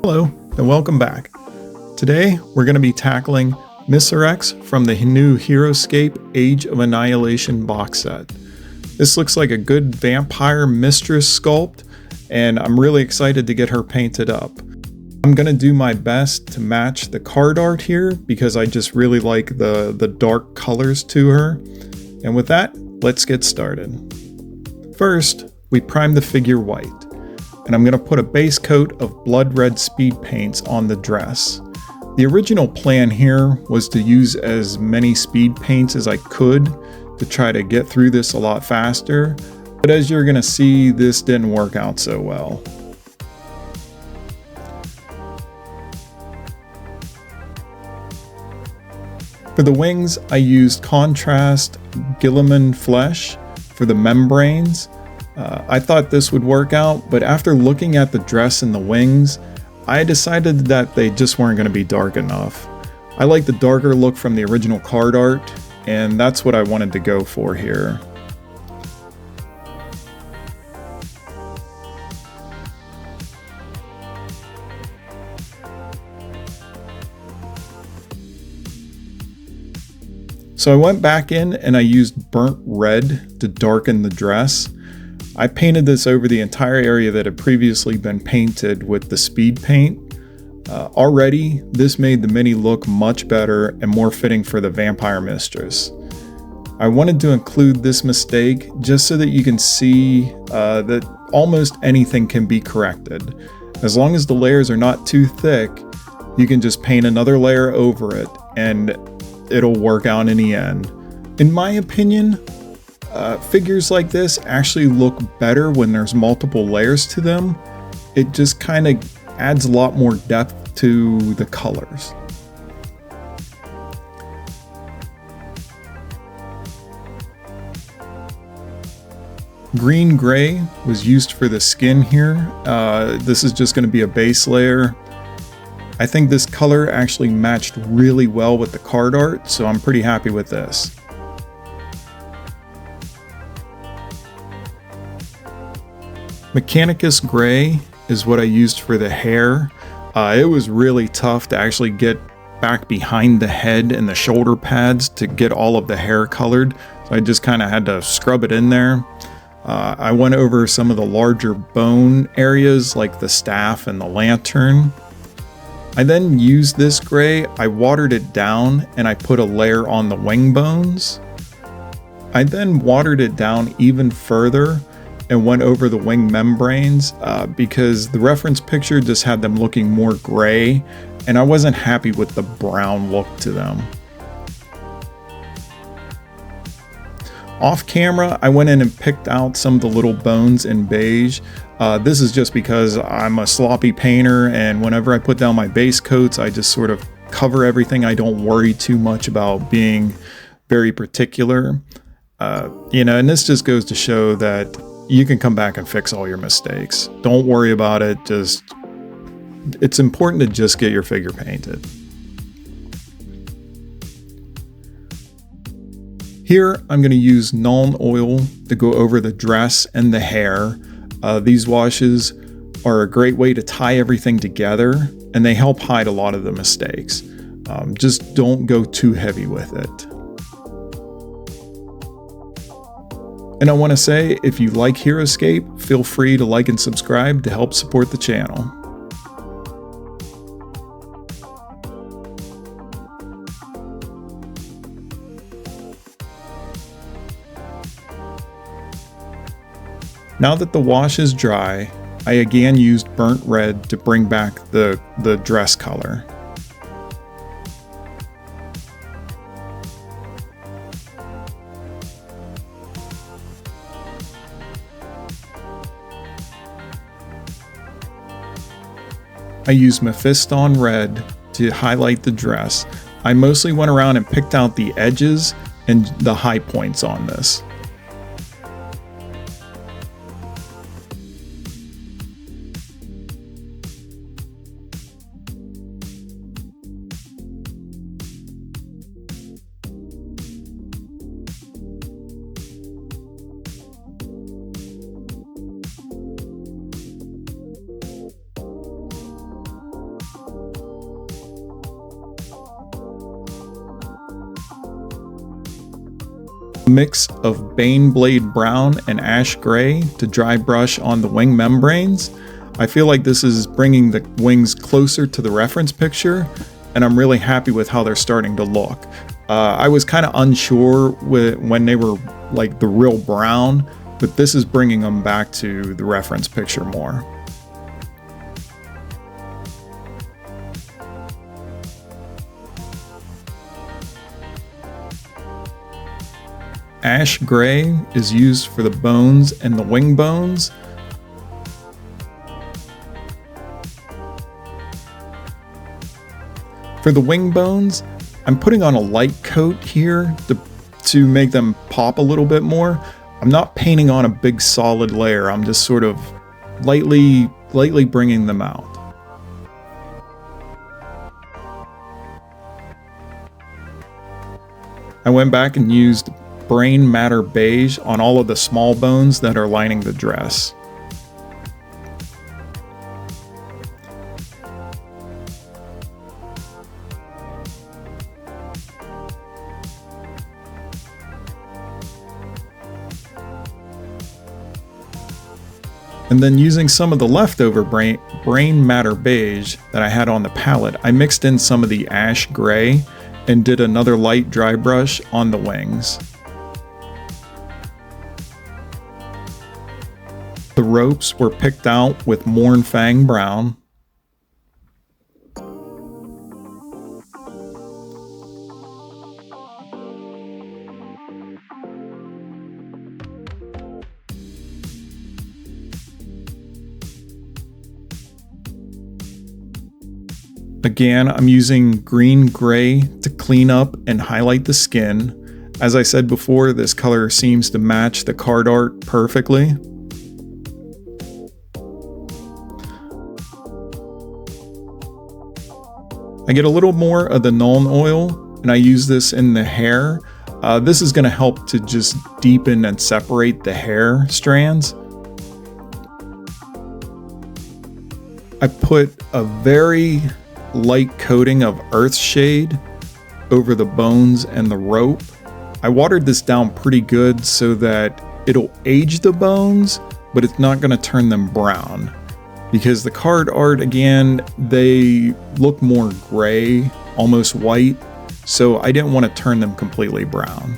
Hello and welcome back. Today we're going to be tackling Misaerx from the new Heroscape Age of Annihilation box set. This looks like a good vampire mistress sculpt, and I'm really excited to get her painted up. I'm going to do my best to match the card art here because I just really like the dark colors to her. And with that, let's get started. First, we prime the figure white, and I'm going to put a base coat of blood red speed paints on the dress. The original plan here was to use as many speed paints as I could to try to get through this a lot faster, but as you're going to see, this didn't work out so well. For the wings, I used contrast Guilliman flesh for the membranes. I thought this would work out, but after looking at the dress and the wings, I decided that they just weren't going to be dark enough. I like the darker look from the original card art, and that's what I wanted to go for here. So I went back in and I used burnt red to darken the dress. I painted this over the entire area that had previously been painted with the speed paint. Already, this made the mini look much better and more fitting for the vampire mistress. I wanted to include this mistake just so that you can see that almost anything can be corrected. As long as the layers are not too thick, you can just paint another layer over it and it'll work out in the end. In my opinion, figures like this actually look better when there's multiple layers to them. It just kind of adds a lot more depth to the colors. Green gray was used for the skin here. This is just going to be a base layer. I think this color actually matched really well with the card art, so I'm pretty happy with this. Mechanicus gray is what I used for the hair. It was really tough to actually get back behind the head and the shoulder pads to get all of the hair colored, so I just kind of had to scrub it in there. I went over some of the larger bone areas like the staff and the lantern. I then used this gray, I watered it down, and I put a layer on the wing bones. I then watered it down even further and went over the wing membranes because the reference picture just had them looking more gray, and I wasn't happy with the brown look to them. Off camera, I went in and picked out some of the little bones in beige. This is just because I'm a sloppy painter, and whenever I put down my base coats, I just sort of cover everything. I don't worry too much about being very particular. And this just goes to show that you can come back and fix all your mistakes. Don't worry about it. It's important to just get your figure painted. Here, I'm going to use Nuln Oil to go over the dress and the hair. These washes are a great way to tie everything together, and they help hide a lot of the mistakes. Just don't go too heavy with it. And I want to say, if you like Heroscape, feel free to like and subscribe to help support the channel. Now that the wash is dry, I again used burnt red to bring back the dress color. I used Mephiston red to highlight the dress. I mostly went around and picked out the edges and the high points on this. Mix of Baneblade Brown and Ash Gray to dry brush on the wing membranes. I feel like this is bringing the wings closer to the reference picture, and I'm really happy with how they're starting to look. I was kind of unsure when they were like the real brown, but this is bringing them back to the reference picture more. Ash Gray is used for the bones and the wing bones. For the wing bones, I'm putting on a light coat here to make them pop a little bit more. I'm not painting on a big solid layer, I'm just sort of lightly bringing them out. I went back and used Brain Matter Beige on all of the small bones that are lining the dress. And then using some of the leftover Brain Matter Beige that I had on the palette, I mixed in some of the Ash Gray and did another light dry brush on the wings. The ropes were picked out with Mournfang Brown. Again, I'm using green gray to clean up and highlight the skin. As I said before, this color seems to match the card art perfectly. I get a little more of the Nuln Oil and I use this in the hair. This is going to help to just deepen and separate the hair strands. I put a very light coating of Earthshade over the bones and the rope. I watered this down pretty good so that it'll age the bones, but it's not going to turn them brown. Because the card art, again, they look more gray, almost white, so I didn't want to turn them completely brown.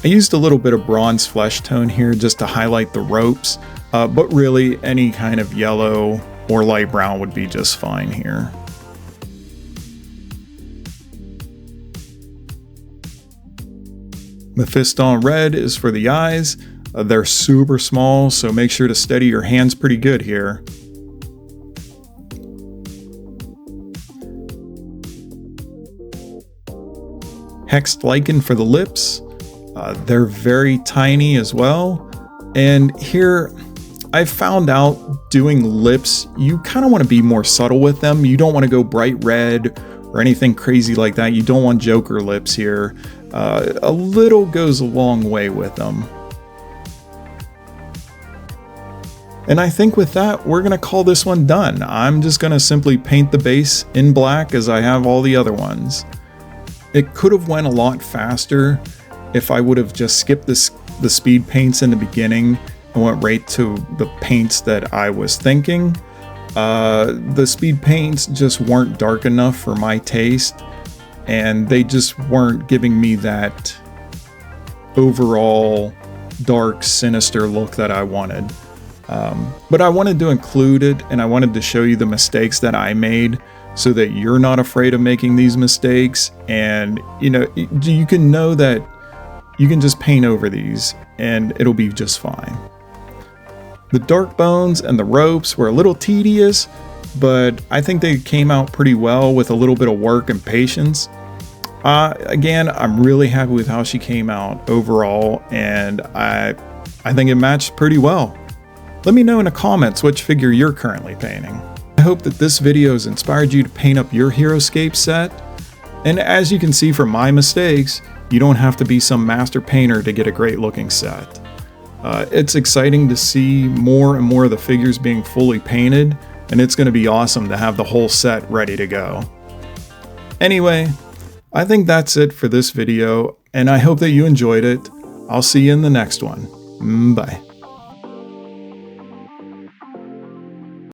I used a little bit of bronze flesh tone here just to highlight the ropes, but really any kind of yellow or light brown would be just fine here. Mephiston Red is for the eyes. They're super small, so make sure to steady your hands pretty good here. Hexed Lichen for the lips. They're very tiny as well. And here, I found out doing lips, you kind of want to be more subtle with them. You don't want to go bright red or anything crazy like that. You don't want Joker lips here. A little goes a long way with them. And I think with that, we're going to call this one done. I'm just going to simply paint the base in black as I have all the other ones. It could have went a lot faster if I would have just skipped the speed paints in the beginning and went right to the paints that I was thinking. The speed paints just weren't dark enough for my taste, and they just weren't giving me that overall dark, sinister look that I wanted. But I wanted to include it, and I wanted to show you the mistakes that I made so that you're not afraid of making these mistakes, and you can know that you can just paint over these and it'll be just fine. The dark bones and the ropes were a little tedious, but I think they came out pretty well with a little bit of work and patience. Again, I'm really happy with how she came out overall, and I think it matched pretty well. Let me know in the comments which figure you're currently painting. I hope that this video has inspired you to paint up your Heroscape set. And as you can see from my mistakes, you don't have to be some master painter to get a great looking set. It's exciting to see more and more of the figures being fully painted, and it's going to be awesome to have the whole set ready to go. Anyway, I think that's it for this video, and I hope that you enjoyed it. I'll see you in the next one. Bye.